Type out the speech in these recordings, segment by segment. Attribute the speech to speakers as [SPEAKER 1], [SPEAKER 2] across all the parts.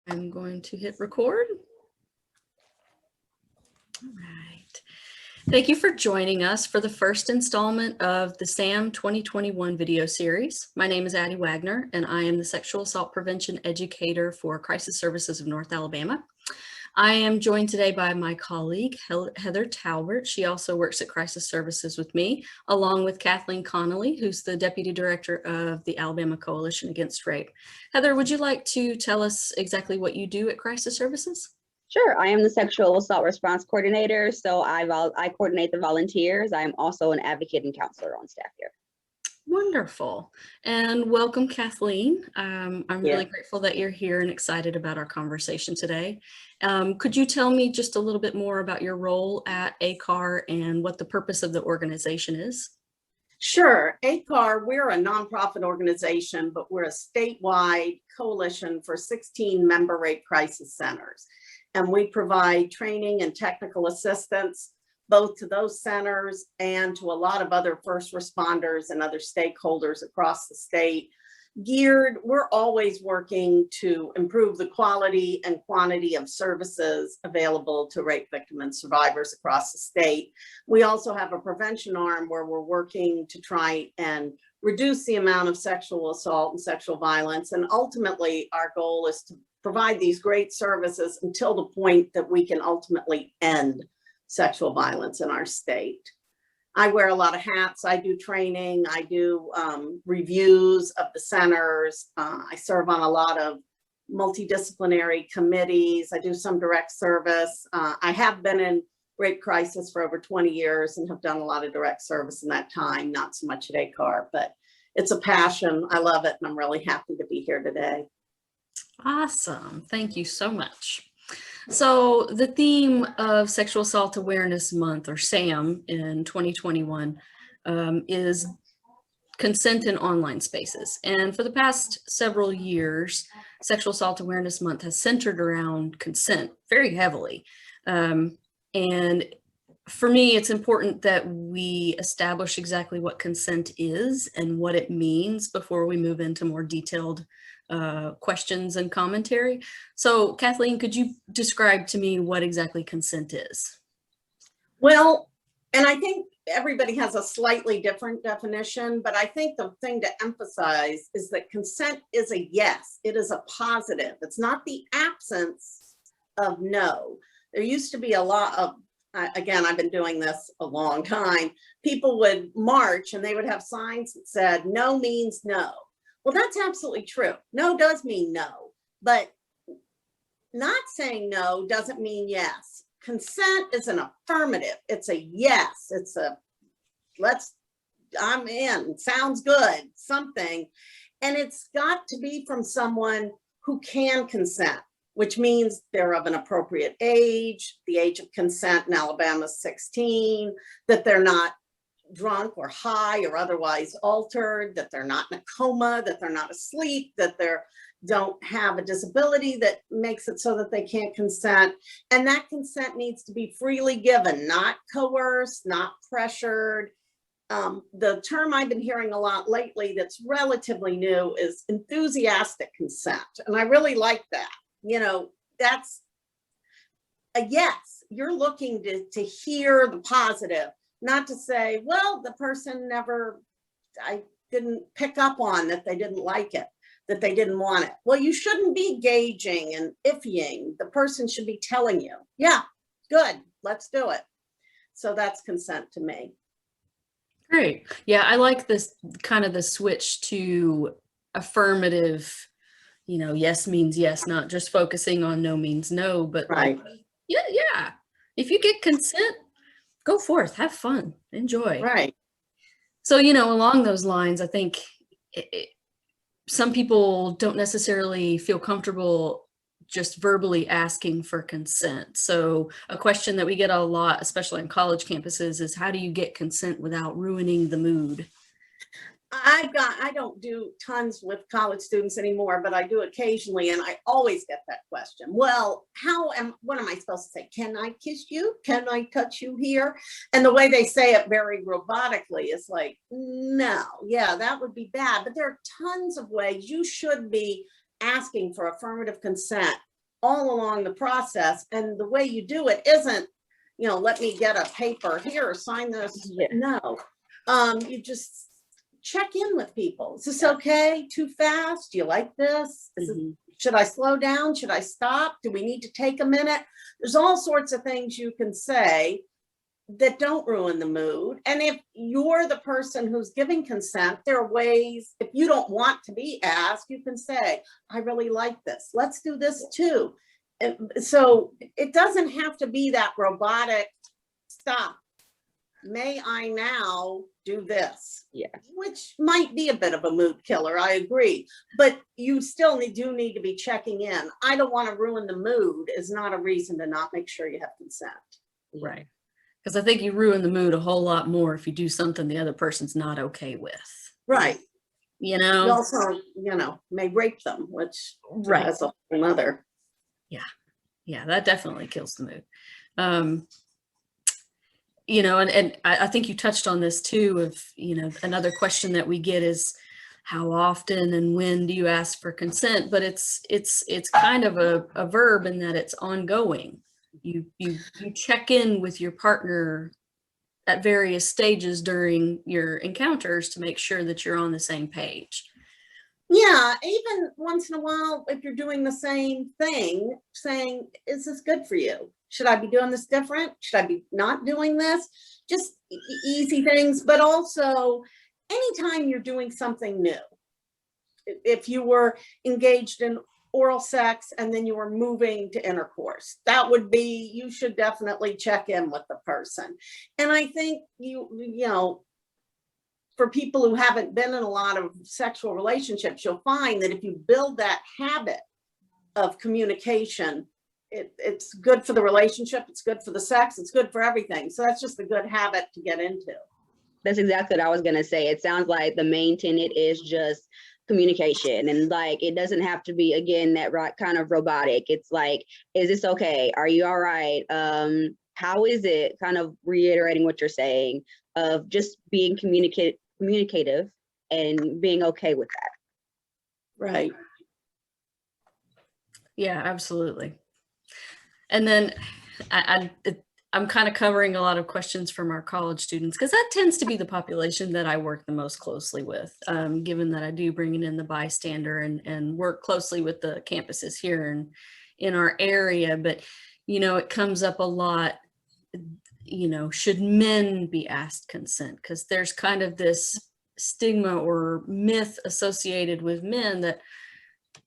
[SPEAKER 1] I'm going to hit record. All right. Thank you for joining us for the first installment of the SAM 2021 video series. My name is Adde Waggoner, and I am the Sexual Assault Prevention Educator for Crisis Services of North Alabama. I am joined today by my colleague, Heather Talbert. She also works at Crisis Services with me, along with Kathleen Connolly, who's the Deputy Director of the Alabama Coalition Against Rape. Heather, would you like to tell us exactly what you do at Crisis Services?
[SPEAKER 2] Sure, I am the Sexual Assault Response Coordinator, so I coordinate the volunteers. I am also an advocate and counselor on staff here.
[SPEAKER 1] Wonderful. And welcome, Kathleen. I'm really grateful that you're here and excited about our conversation today. Could you tell me just a little bit more about your role at ACAR and what the purpose of the organization is?
[SPEAKER 3] Sure. ACAR, we're a nonprofit organization, but we're a statewide coalition for 16 member rape crisis centers. And we provide training and technical assistance both to those centers and to a lot of other first responders and other stakeholders across the state. We're always working to improve the quality and quantity of services available to rape victim and survivors across the state. We also have a prevention arm where we're working to try and reduce the amount of sexual assault and sexual violence. And ultimately, our goal is to provide these great services until the point that we can ultimately end sexual violence in our state. I wear a lot of hats. I do training. I do reviews of the centers. I serve on a lot of multidisciplinary committees. I do some direct service. I have been in rape crisis for over 20 years and have done a lot of direct service in that time, not so much at ACAR, but it's a passion. I love it, and I'm really happy to be here today.
[SPEAKER 1] Awesome. Thank you so much. So the theme of Sexual Assault Awareness Month, or SAM, in 2021 is consent in online spaces. And for the past several years, Sexual Assault Awareness Month has centered around consent very heavily. And for me, it's important that we establish exactly what consent is and what it means before we move into more detailed questions and commentary. So Kathleen, could you describe to me what exactly consent is?
[SPEAKER 3] Well, and I think everybody has a slightly different definition, but I think the thing to emphasize is that consent is a yes. It is a positive. It's not the absence of no. There used to be a lot of, again, I've been doing this a long time. People would march and they would have signs that said, no means no. Well, that's absolutely true. No does mean no, but not saying no doesn't mean yes. Consent is an affirmative. It's a yes. It's a, I'm in, sounds good, something. And it's got to be from someone who can consent, which means they're of an appropriate age. The age of consent in Alabama is 16, that they're not drunk or high or otherwise altered, that they're not in a coma, that they're not asleep, that they don't have a disability that makes it so that they can't consent. And that consent needs to be freely given, not coerced, not pressured. The term I've been hearing a lot lately that's relatively new is enthusiastic consent. And I really like that. You know, that's a yes. You're looking to hear the positive. Not to say, well, the person I didn't pick up on that they didn't like it, that they didn't want it. Well, you shouldn't be gauging and iffying. The person should be telling you, yeah, good, let's do it. So that's consent to me.
[SPEAKER 1] Great. Yeah, I like this kind of the switch to affirmative, you know, yes means yes, not just focusing on no means no, but
[SPEAKER 3] right.
[SPEAKER 1] Like, yeah. If you get consent, go forth, have fun, enjoy.
[SPEAKER 3] Right.
[SPEAKER 1] So, you know, along those lines, I think some people don't necessarily feel comfortable just verbally asking for consent. So a question that we get a lot, especially on college campuses, is how do you get consent without ruining the mood?
[SPEAKER 3] I don't do tons with college students anymore, but I do occasionally, and I always get that question. Well, what am I supposed to say? Can I kiss you? Can I touch you here? And the way they say it very robotically is like, no, yeah, that would be bad. But there are tons of ways you should be asking for affirmative consent all along the process. And the way you do it isn't, you know, let me get a paper here, sign this.
[SPEAKER 2] Yeah.
[SPEAKER 3] No, you just check in with people. Is this okay? Too fast? Do you like this? Should I slow down? Should I stop? Do we need to take a minute? There's all sorts of things you can say that don't ruin the mood. And if you're the person who's giving consent, there are ways, if you don't want to be asked, you can say, I really like this. Let's do this too. And so it doesn't have to be that robotic stop. May I now do this?
[SPEAKER 2] Yeah.
[SPEAKER 3] Which might be a bit of a mood killer, I agree. But you still do need to be checking in. I don't want to ruin the mood is not a reason to not make sure you have consent.
[SPEAKER 1] Right. Because I think you ruin the mood a whole lot more if you do something the other person's not okay with.
[SPEAKER 3] Right.
[SPEAKER 1] You
[SPEAKER 3] You
[SPEAKER 1] know?
[SPEAKER 3] also, you know, may rape them, which
[SPEAKER 1] Right.
[SPEAKER 3] has a whole other.
[SPEAKER 1] Yeah, that definitely kills the mood. You know, and I think you touched on this too, of, you know, another question that we get is how often and when do you ask for consent? But it's kind of a verb in that it's ongoing. You check in with your partner at various stages during your encounters to make sure that you're on the same page.
[SPEAKER 3] Yeah, even once in a while, if you're doing the same thing, saying, is this good for you? Should I be doing this different? Should I be not doing this? Just easy things, but also anytime you're doing something new. If you were engaged in oral sex and then you were moving to intercourse, that would be, you should definitely check in with the person. And I think you know, for people who haven't been in a lot of sexual relationships, you'll find that if you build that habit of communication, it's good for the relationship, it's good for the sex, it's good for everything. So that's just a good habit to get into.
[SPEAKER 2] That's exactly what I was going to say. It sounds like the main tenet is just communication, and like it doesn't have to be, again, that kind of robotic. It's like, is this okay? Are you all right? How is it? Kind of reiterating what you're saying, of just being communicative and being okay with that.
[SPEAKER 3] Right.
[SPEAKER 1] Yeah, absolutely. And then I'm kind of covering a lot of questions from our college students, because that tends to be the population that I work the most closely with, given that I do bring in the bystander and work closely with the campuses here in our area. But, you know, it comes up a lot, you know, should men be asked consent? Because there's kind of this stigma or myth associated with men that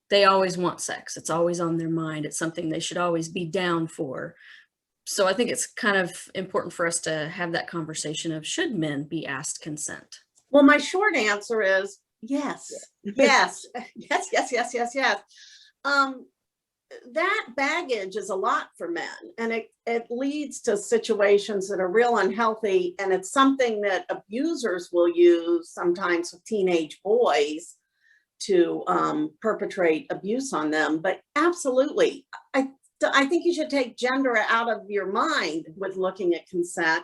[SPEAKER 1] they always want sex. It's always on their mind. It's something they should always be down for. So I think it's kind of important for us to have that conversation of, should men be asked consent?
[SPEAKER 3] Well, my short answer is yes, yes, yes, yes, yes, yes, yes. That baggage is a lot for men, and it leads to situations that are real unhealthy. And it's something that abusers will use sometimes with teenage boys to perpetrate abuse on them. But absolutely, I think you should take gender out of your mind with looking at consent.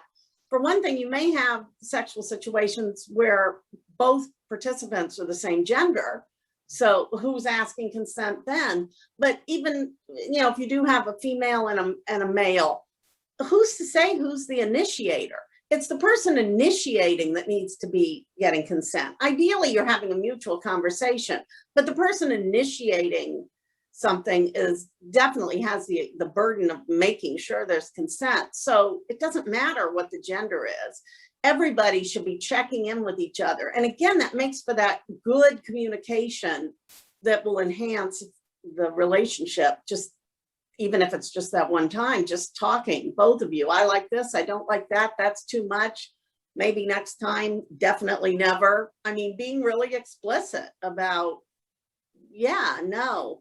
[SPEAKER 3] For one thing, you may have sexual situations where both participants are the same gender. So who's asking consent then? But even, you know, if you do have a female and a male, who's to say who's the initiator? It's the person initiating that needs to be getting consent. Ideally, you're having a mutual conversation, but the person initiating something definitely has the burden of making sure there's consent. So it doesn't matter what the gender is. Everybody should be checking in with each other. And again, that makes for that good communication that will enhance the relationship, just even if it's just that one time, just talking, both of you. I like this, I don't like that, that's too much. Maybe next time, definitely never. I mean, being really explicit about, yeah, no.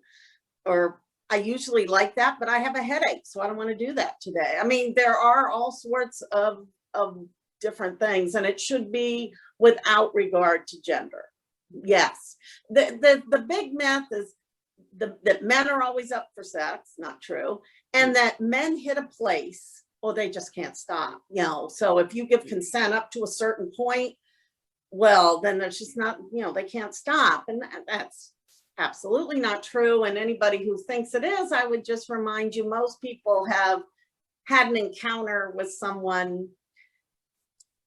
[SPEAKER 3] Or I usually like that, but I have a headache, so I don't want to do that today. I mean, there are all sorts of different things, and it should be without regard to gender. Yes. The big myth is that men are always up for sex, not true. And that men hit a place, or they just can't stop, you know. So if you give consent up to a certain point, well, then there's just not, you know, they can't stop. And that's absolutely not true. And anybody who thinks it is, I would just remind you, most people have had an encounter with someone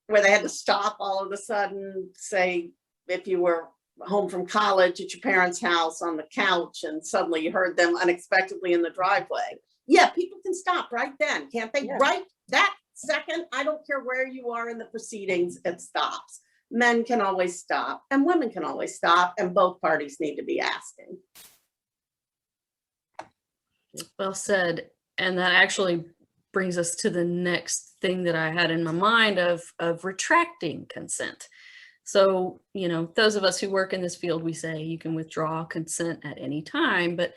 [SPEAKER 3] where they had to stop all of a sudden, say, if you were home from college at your parents' house on the couch and suddenly you heard them unexpectedly in the driveway. Yeah, people can stop right then, can't they?
[SPEAKER 2] Yeah.
[SPEAKER 3] Right that second, I don't care where you are in the proceedings, it stops. Men can always stop and women can always stop, and both parties need to be asking.
[SPEAKER 1] Well said. And that actually brings us to the next thing that I had in my mind of retracting consent. So, you know, those of us who work in this field, we say you can withdraw consent at any time, but,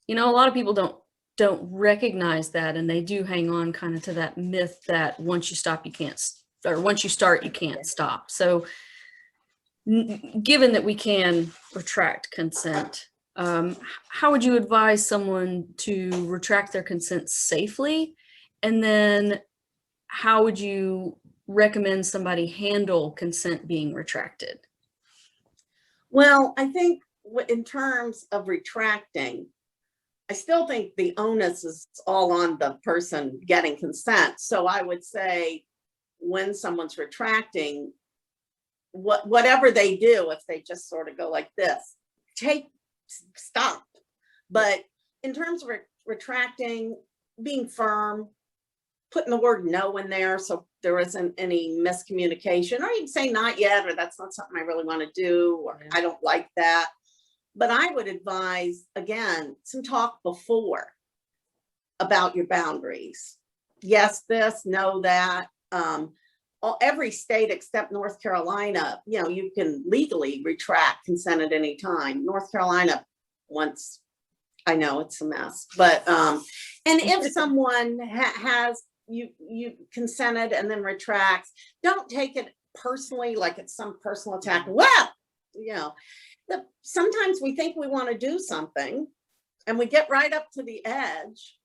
[SPEAKER 1] you know, a lot of people don't recognize that, and they do hang on kind of to that myth that once you stop, you can't, or once you start, you can't stop. So given that we can retract consent, how would you advise someone to retract their consent safely? And then how would you recommend somebody handle consent being retracted?
[SPEAKER 3] Well, I think in terms of retracting, I still think the onus is all on the person getting consent. So I would say when someone's retracting, whatever they do, if they just sort of go like this, stop. But in terms of retracting, being firm, putting the word no in there so there isn't any miscommunication, or you can say not yet, or that's not something I really want to do, or I don't like that. But I would advise, again, some talk before about your boundaries. Yes, this, no, that. Every state except North Carolina, you know, you can legally retract consent at any time. North Carolina, once, I know it's a mess, but and if someone has you consented and then retracts, don't take it personally like it's some personal attack. Well, you know, sometimes we think we want to do something and we get right up to the edge.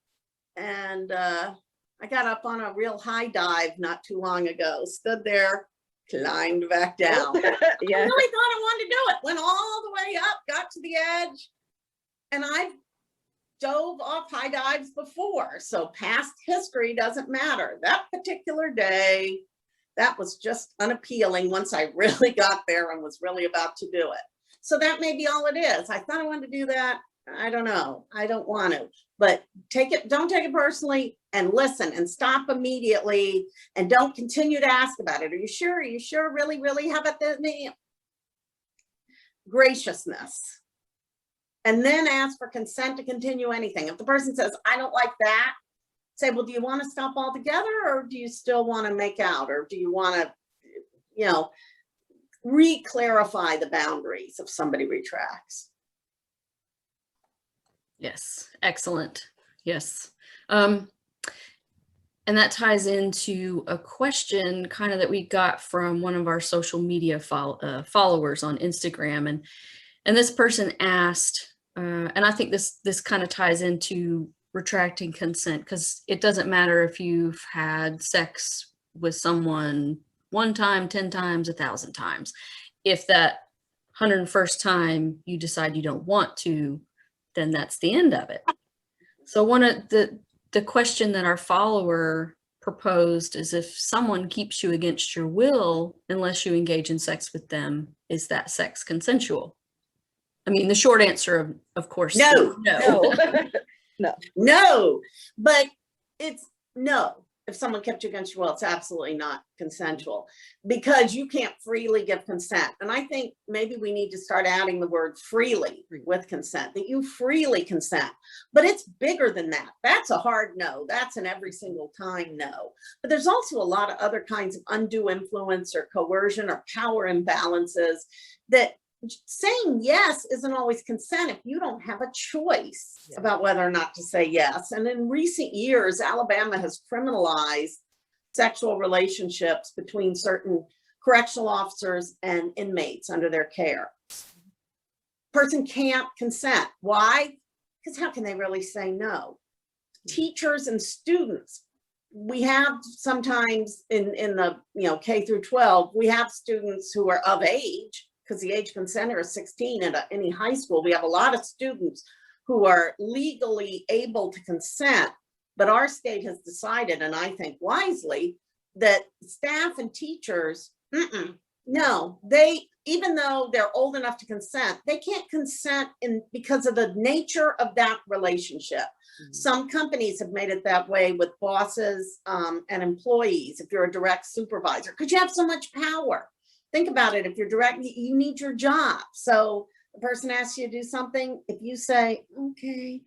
[SPEAKER 3] And I got up on a real high dive not too long ago, stood there, climbed back down.
[SPEAKER 2] Yeah.
[SPEAKER 3] I really thought I wanted to do it, went all the way up, got to the edge, and I've dove off high dives before. So past history doesn't matter. That particular day, that was just unappealing once I really got there and was really about to do it. So that may be all it is. I thought I wanted to do that. I don't know. I don't want to, but don't take it personally, and listen and stop immediately, and don't continue to ask about it. Are you sure? Are you sure? Really, really? How about the graciousness? And then ask for consent to continue anything. If the person says, I don't like that, say, well, do you want to stop altogether, or do you still want to make out, or do you want to, you know, re-clarify the boundaries if somebody retracts?
[SPEAKER 1] Yes, excellent. Yes. And that ties into a question kind of that we got from one of our social media followers on Instagram. And this person asked, and I think this kind of ties into retracting consent, because it doesn't matter if you've had sex with someone 1 time, 10 times, 1,000 times. If that 101st time you decide you don't want to, then that's the end of it. So one of the question that our follower proposed is, if someone keeps you against your will unless you engage in sex with them, is that sex consensual? I mean, the short answer, of course,
[SPEAKER 3] No. No, but it's no. If someone kept you against your will, it's absolutely not consensual, because you can't freely give consent. And I think maybe we need to start adding the word freely with consent, that you freely consent. But it's bigger than that. That's a hard no. That's an every single time no. But there's also a lot of other kinds of undue influence or coercion or power imbalances that saying yes isn't always consent if you don't have a choice about whether or not to say yes. And in recent years, Alabama has criminalized sexual relationships between certain correctional officers and inmates under their care. Person can't consent. Why? Because how can they really say no? Teachers and students. We have sometimes in the K through 12, we have students who are of age because the age consenter is 16 at any high school. We have a lot of students who are legally able to consent, but our state has decided, and I think wisely, that staff and teachers, no, even though they're old enough to consent, they can't consent because of the nature of that relationship. Mm-hmm. Some companies have made it that way with bosses and employees. If you're a direct supervisor, because you have so much power. Think about it. If you're direct, you need your job. So the person asks you to do something. If you say, okay,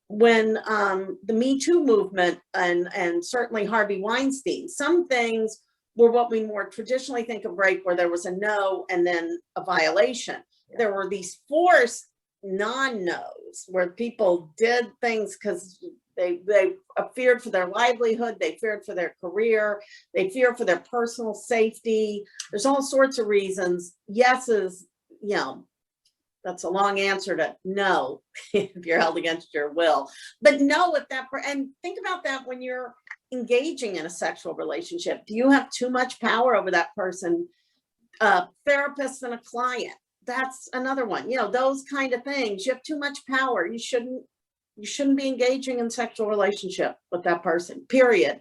[SPEAKER 3] when the Me Too movement and certainly Harvey Weinstein, some things were what we more traditionally think of rape, where there was a no and then a violation. There were these forced non-nos where people did things because they feared for their livelihood, they feared for their career, they feared for their personal safety. There's all sorts of reasons. Yes is, you know, that's a long answer to no, if you're held against your will. But no, if that, and think about that when you're engaging in a sexual relationship. Do you have too much power over that person? Therapist and a client, that's another one. You know, those kind of things. You have too much power. You shouldn't be engaging in sexual relationship with that person, period.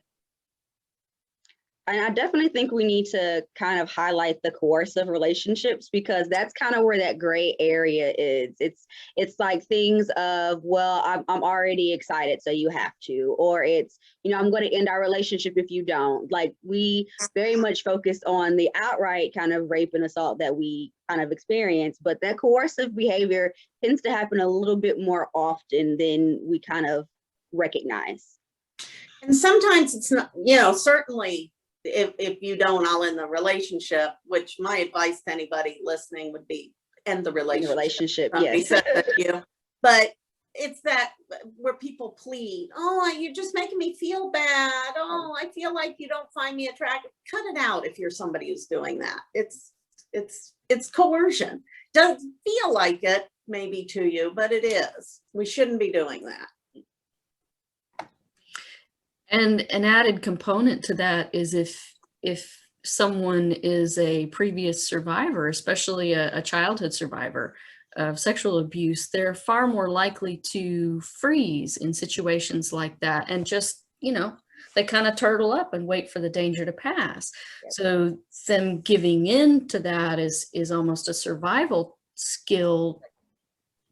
[SPEAKER 2] And I definitely think we need to kind of highlight the coercive relationships, because that's kind of where that gray area is. It's like things of, well, I'm already excited, so you have to, or it's, you know, I'm going to end our relationship if you don't. Like, we very much focus on the outright kind of rape and assault that we kind of experience, but that coercive behavior tends to happen a little bit more often than we kind of recognize.
[SPEAKER 3] And sometimes it's not, you know, certainly if you don't, I'll end the relationship, which my advice to anybody listening would be end the relationship.
[SPEAKER 2] Yes.
[SPEAKER 3] But it's that where people plead, oh, you're just making me feel bad. Oh, I feel like you don't find me attractive. Cut it out if you're somebody who's doing that. It's coercion. Doesn't feel like it maybe to you, but it is. We shouldn't be doing that.
[SPEAKER 1] And an added component to that is if someone is a previous survivor, especially a childhood survivor of sexual abuse, they're far more likely to freeze in situations like that and just, you know, they kind of turtle up and wait for the danger to pass. Yep. So them giving in to that is almost a survival skill,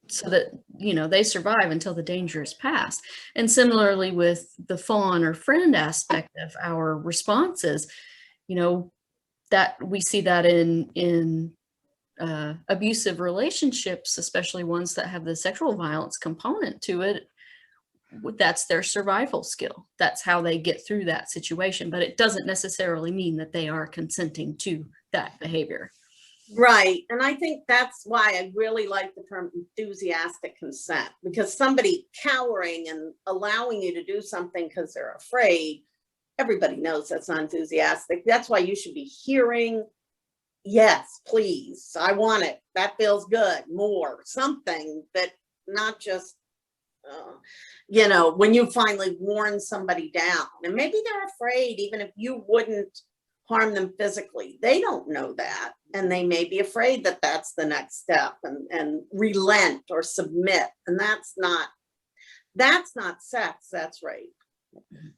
[SPEAKER 1] so that, you know, they survive until the danger is past. And similarly with the fawn or friend aspect of our responses, you know, that we see that in abusive relationships, especially ones that have the sexual violence component to it. That's their survival skill. That's how they get through that situation, but it doesn't necessarily mean that they are consenting to that behavior.
[SPEAKER 3] Right. And I think that's why I really like the term enthusiastic consent, because somebody cowering and allowing you to do something because they're afraid, everybody knows that's not enthusiastic. That's why you should be hearing, yes, please, I want it. That feels good. More, something that not just, you know, when you finally warn somebody down, and maybe they're afraid, even if you wouldn't harm them physically, they don't know that, and they may be afraid that that's the next step, and relent or submit, and that's not sex, that's rape.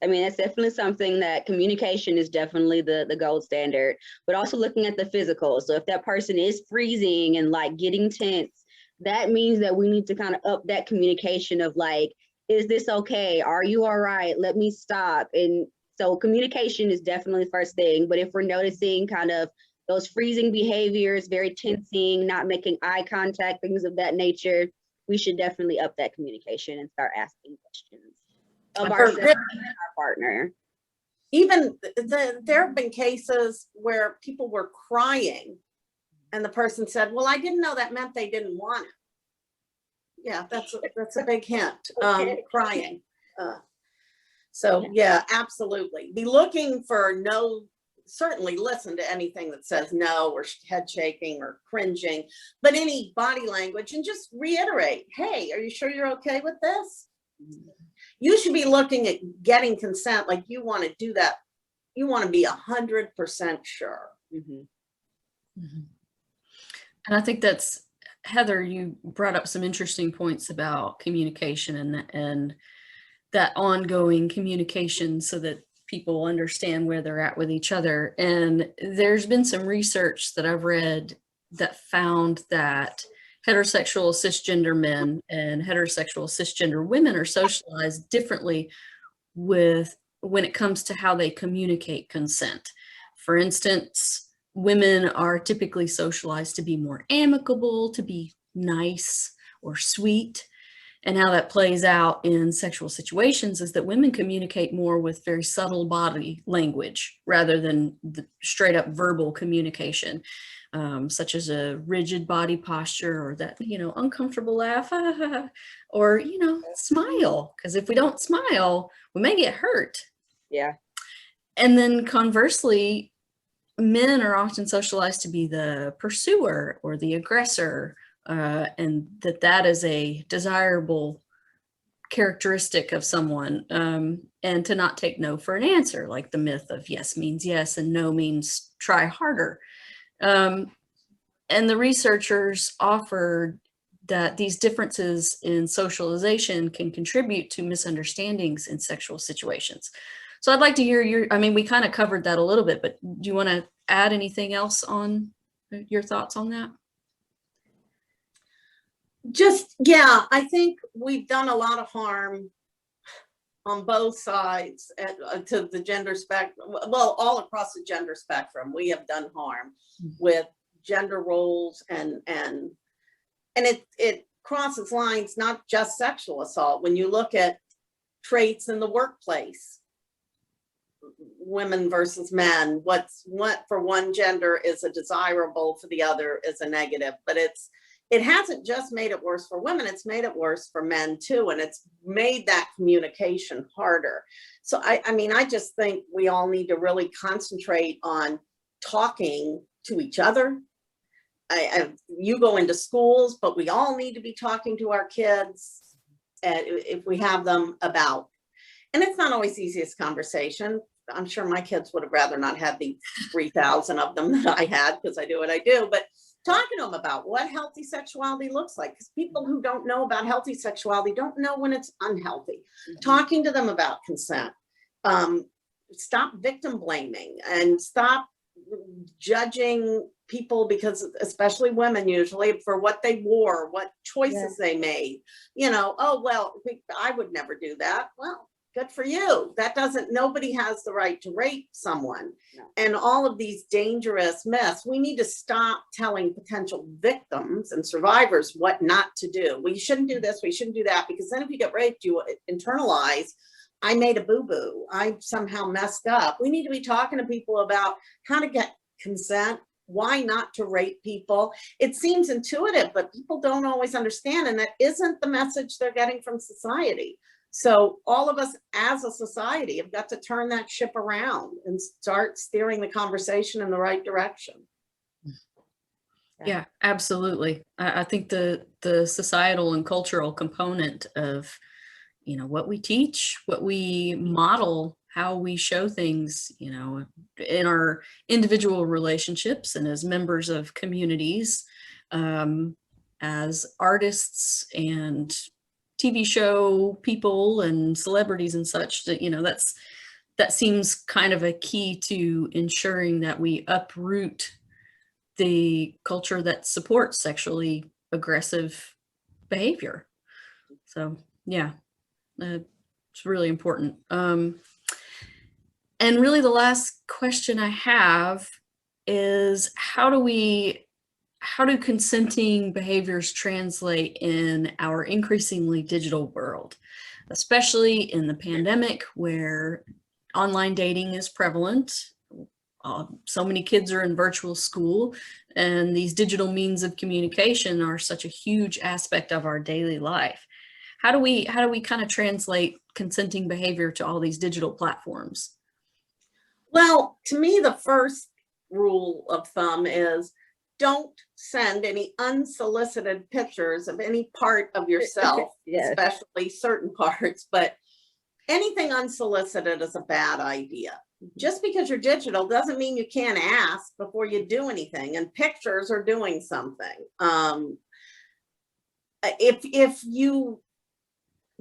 [SPEAKER 2] I mean, it's definitely something that communication is definitely the gold standard, but also looking at the physical. So if that person is freezing and like getting tense, that means that we need to kind of up that communication of like, is this okay? Are you all right? Let me stop. And so communication is definitely the first thing. But if we're noticing kind of those freezing behaviors, very tensing, not making eye contact, things of that nature, we should definitely up that communication and start asking questions of ourselves and our partner.
[SPEAKER 3] Even there have been cases where people were crying and the person said, well, I didn't know that meant they didn't want it. Yeah, that's a big hint. Crying. So yeah, absolutely. Be looking for no, certainly listen to anything that says no or head shaking or cringing, but any body language, and just reiterate, hey, are you sure you're okay with this? You should be looking at getting consent like you want to do that. You want to be 100% sure.
[SPEAKER 2] Mm-hmm.
[SPEAKER 1] Mm-hmm. And I think that's, Heather, you brought up some interesting points about communication and that ongoing communication so that people understand where they're at with each other. And there's been some research that I've read that found that heterosexual cisgender men and heterosexual cisgender women are socialized differently when it comes to how they communicate consent. For instance, women are typically socialized to be more amicable, to be nice or sweet. And how that plays out in sexual situations is that women communicate more with very subtle body language rather than the straight up verbal communication, such as a rigid body posture or that, uncomfortable laugh, or, smile. Because if we don't smile, we may get hurt.
[SPEAKER 2] Yeah.
[SPEAKER 1] And then conversely, men are often socialized to be the pursuer or the aggressor. And that is a desirable characteristic of someone, and to not take no for an answer, like the myth of yes means yes and no means try harder. And the researchers offered that these differences in socialization can contribute to misunderstandings in sexual situations. So I'd like to hear we kind of covered that a little bit, but do you want to add anything else on your thoughts on that?
[SPEAKER 3] I think we've done a lot of harm on both sides to the gender spectrum. Well, all across the gender spectrum, we have done harm with gender roles, and it crosses lines, not just sexual assault. When you look at traits in the workplace, women versus men, what for one gender is a desirable, for the other is a negative. But it hasn't just made it worse for women, it's made it worse for men too. And it's made that communication harder. So I just think we all need to really concentrate on talking to each other. You go into schools, but we all need to be talking to our kids if we have them about. And it's not always the easiest conversation. I'm sure my kids would have rather not had the 3,000 of them that I had, because I do what I do. But talking to them about what healthy sexuality looks like, because people who don't know about healthy sexuality don't know when it's unhealthy. Mm-hmm. Talking to them about consent. Stop victim blaming and stop judging people, because especially women usually, for what they wore, what choices they made. Oh, well, I would never do that. Well, good for you. Nobody has the right to rape someone. No. And all of these dangerous myths, we need to stop telling potential victims and survivors what not to do. We shouldn't do this, we shouldn't do that, because then if you get raped, you internalize, I made a boo-boo, I somehow messed up. We need to be talking to people about how to get consent, why not to rape people. It seems intuitive, but people don't always understand, and that isn't the message they're getting from society. So all of us as a society have got to turn that ship around and start steering the conversation in the right direction.
[SPEAKER 1] Yeah, absolutely. I think the societal and cultural component of, what we teach, what we model, how we show things, in our individual relationships and as members of communities, as artists and TV show people and celebrities and such, that that seems kind of a key to ensuring that we uproot the culture that supports sexually aggressive behavior. So yeah, it's really important. And really the last question I have is, how do consenting behaviors translate in our increasingly digital world, especially in the pandemic where online dating is prevalent? So many kids are in virtual school, and these digital means of communication are such a huge aspect of our daily life. How do we kind of translate consenting behavior to all these digital platforms?
[SPEAKER 3] Well, to me, the first rule of thumb is, don't send any unsolicited pictures of any part of yourself, especially certain parts, but anything unsolicited is a bad idea. Just because you're digital doesn't mean you can't ask before you do anything, and pictures are doing something. If you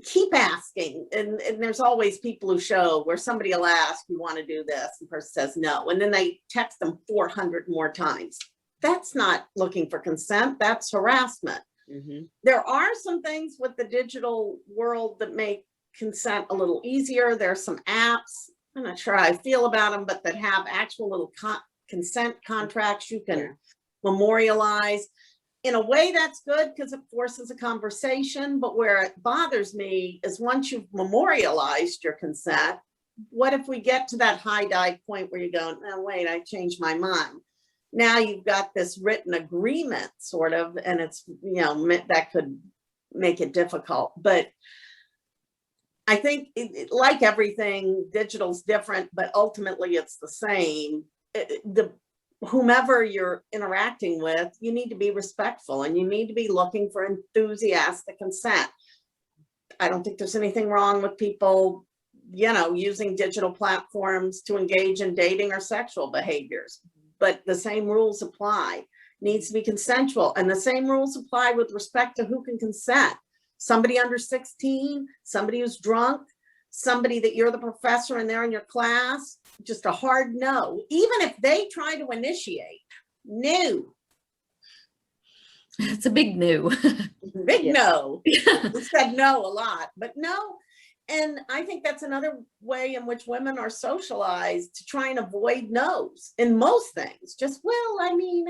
[SPEAKER 3] keep asking, and there's always people who show where somebody will ask, you want to do this, and the person says no, and then they text them 400 more times. That's not looking for consent, that's harassment. There are some things with the digital world that make consent a little easier. There's some apps, I'm not sure how I feel about them, but that have actual little consent contracts you can memorialize. In a way, that's good because it forces a conversation. But where it bothers me is once you've memorialized your consent, what if we get to that high dive point where you go, no, wait, I changed my mind. Now you've got this written agreement sort of, and it's, you know, that could make it difficult. But I think like everything, digital's different, but ultimately it's the same. Whomever you're interacting with, you need to be respectful and you need to be looking for enthusiastic consent. I don't think there's anything wrong with people, you know, using digital platforms to engage in dating or sexual behaviors, but the same rules apply. Needs to be consensual, and the same rules apply with respect to who can consent. Somebody under 16, somebody who's drunk, somebody that you're the professor and they're in your class, just a hard no. Even if they try to initiate, no.
[SPEAKER 1] It's a big no.
[SPEAKER 3] Big no. We said no a lot, but no. And I think that's another way in which women are socialized to try and avoid no's in most things. Just, well, I mean,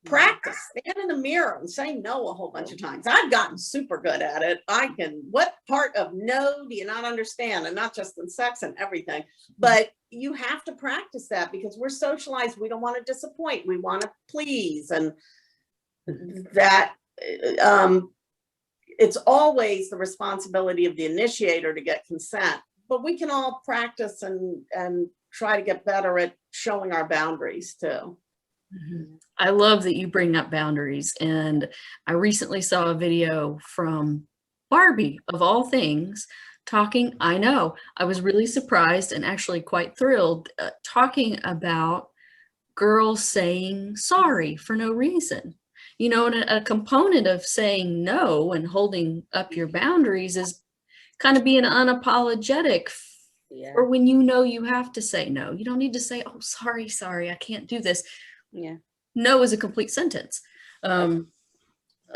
[SPEAKER 3] practice, stand in the mirror and say no a whole bunch of times. I've gotten super good at it. What part of no do you not understand? And not just in sex and everything, but you have to practice that because we're socialized. We don't want to disappoint. We want to please. And that, it's always the responsibility of the initiator to get consent, but we can all practice and try to get better at showing our boundaries too.
[SPEAKER 1] I love that you bring up boundaries. And I recently saw a video from Barbie, of all things, talking, I know, I was really surprised and actually quite thrilled, talking about girls saying sorry for no reason. You know, and a component of saying no and holding up your boundaries is kind of being unapologetic for when you know you have to say no. You don't need to say, oh, sorry, I can't do this.
[SPEAKER 2] Yeah.
[SPEAKER 1] No is a complete sentence.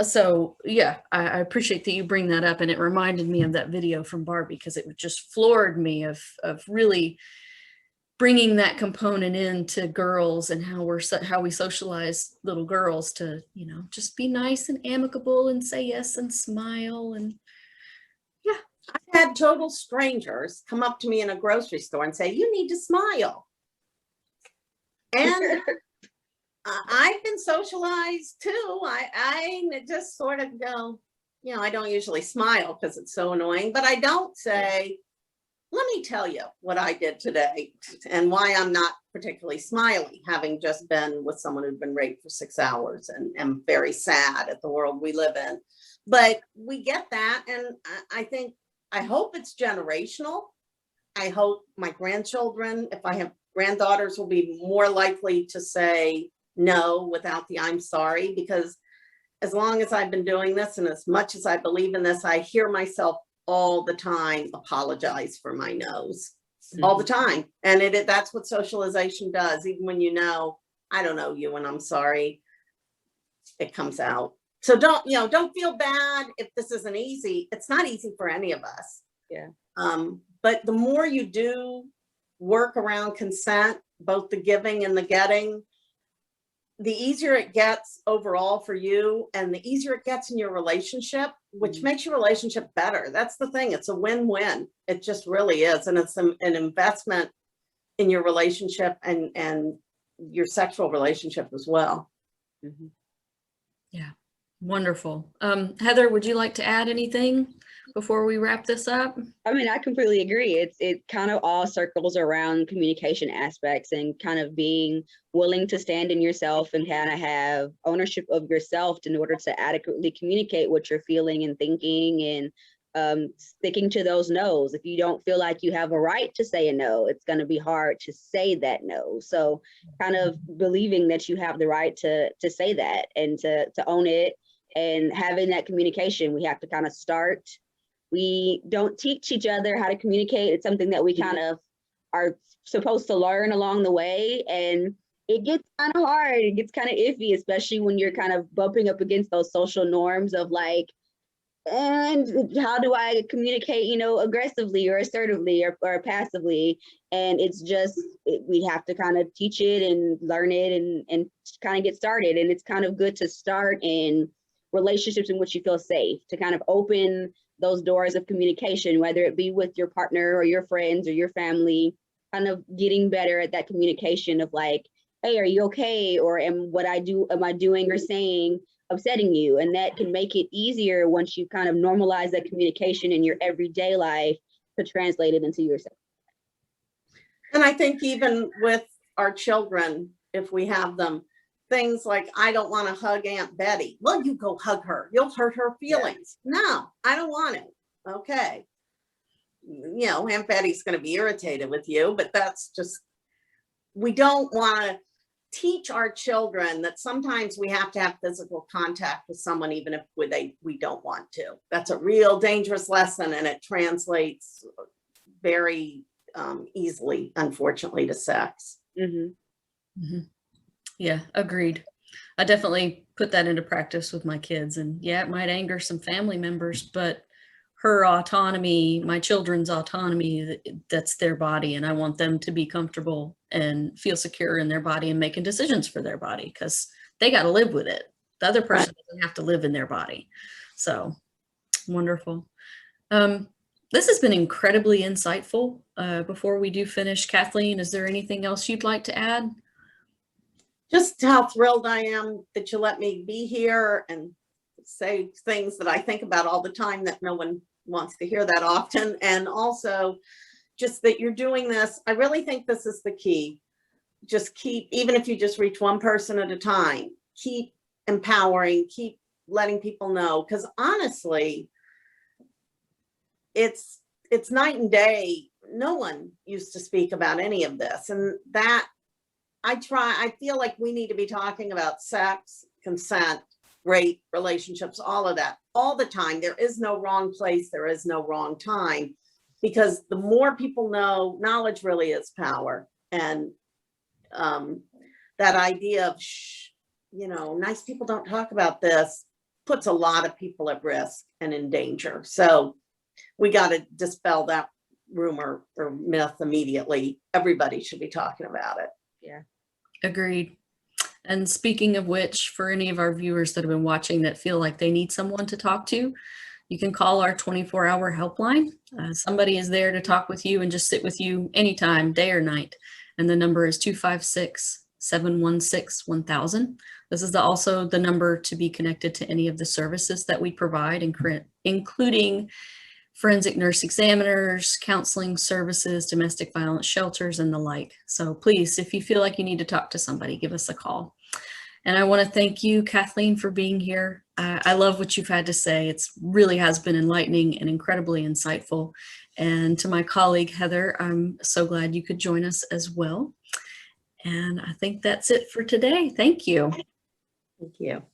[SPEAKER 1] So yeah, I appreciate that you bring that up, and it reminded me of that video from Barbie because it just floored me of really bringing that component into girls and how we socialize little girls to, you know, just be nice and amicable and say yes and smile. And yeah,
[SPEAKER 3] I've had total strangers come up to me in a grocery store and say, you need to smile. And I've been socialized too. I just sort of go, you know, I don't usually smile because it's so annoying, but I don't say, let me tell you what I did today and why I'm not particularly smiley, having just been with someone who'd been raped for 6 hours and am very sad at the world we live in. But we get that. And I hope it's generational. I hope my grandchildren, if I have granddaughters, will be more likely to say no without the I'm sorry, because as long as I've been doing this and as much as I believe in this, I hear myself all the time apologize for my no's all the time. And that's what socialization does. Even when you know, I don't know you and I'm sorry, it comes out. So don't feel bad if this isn't easy. It's not easy for any of us.
[SPEAKER 2] Yeah.
[SPEAKER 3] But the more you do work around consent, both the giving and the getting, the easier it gets overall for you and the easier it gets in your relationship, which makes your relationship better. That's the thing. It's a win-win. It just really is. And it's an investment in your relationship and your sexual relationship as well.
[SPEAKER 1] Yeah, wonderful. Heather, would you like to add anything before we wrap this up?
[SPEAKER 2] I mean, I completely agree. It kind of all circles around communication aspects and kind of being willing to stand in yourself and kind of have ownership of yourself in order to adequately communicate what you're feeling and thinking and sticking to those no's. If you don't feel like you have a right to say a no, it's going to be hard to say that no. So kind of believing that you have the right to say that and to own it, and having that communication. We have to kind of start. We don't teach each other how to communicate. It's something that we kind of are supposed to learn along the way. And it gets kind of hard. It gets kind of iffy, especially when you're kind of bumping up against those social norms of like, and how do I communicate, you know, aggressively or assertively or passively? And it's just, we have to kind of teach it and learn it and kind of get started. And it's kind of good to start in relationships in which you feel safe, to kind of open those doors of communication, whether it be with your partner or your friends or your family, kind of getting better at that communication of like, hey, are you okay? Or am I doing or saying upsetting you? And that can make it easier once you kind of normalize that communication in your everyday life to translate it into yourself.
[SPEAKER 3] And I think even with our children, if we have them, things like, I don't want to hug Aunt Betty. Well, you go hug her. You'll hurt her feelings. Yeah. No, I don't want it. Okay. You know, Aunt Betty's going to be irritated with you, but that's just, we don't want to teach our children that sometimes we have to have physical contact with someone, even if we don't want to. That's a real dangerous lesson, and it translates very easily, unfortunately, to sex.
[SPEAKER 2] Mm-hmm.
[SPEAKER 1] Mm-hmm. Yeah, agreed. I definitely put that into practice with my kids, and yeah, it might anger some family members, but her autonomy, my children's autonomy, that's their body, and I want them to be comfortable and feel secure in their body and making decisions for their body, because they got to live with it. The other person doesn't have to live in their body. So wonderful. This has been incredibly insightful. Before we do finish, Kathleen, is there anything else you'd like to add?
[SPEAKER 3] Just how thrilled I am that you let me be here and say things that I think about all the time that no one wants to hear that often. And also just that you're doing this. I really think this is the key. Just keep, even if you just reach one person at a time, keep empowering, keep letting people know. Because honestly, it's night and day. No one used to speak about any of this. And that I feel like we need to be talking about sex, consent, rape, relationships, all of that, all the time. There is no wrong place. There is no wrong time, because the more people know, knowledge really is power. And that idea of, you know, nice people don't talk about this puts a lot of people at risk and in danger. So we got to dispel that rumor or myth immediately. Everybody should be talking about it.
[SPEAKER 2] Yeah.
[SPEAKER 1] Agreed. And speaking of which, for any of our viewers that have been watching that feel like they need someone to talk to, you can call our 24-hour helpline. Somebody is there to talk with you and just sit with you anytime, day or night. And the number is 256-716-1000. This is also the number to be connected to any of the services that we provide, including forensic nurse examiners, counseling services, domestic violence shelters, and the like. So please, if you feel like you need to talk to somebody, give us a call. And I want to thank you, Kathleen, for being here. I love what you've had to say. It really has been enlightening and incredibly insightful. And to my colleague, Heather, I'm so glad you could join us as well. And I think that's it for today. Thank you.
[SPEAKER 3] Thank you.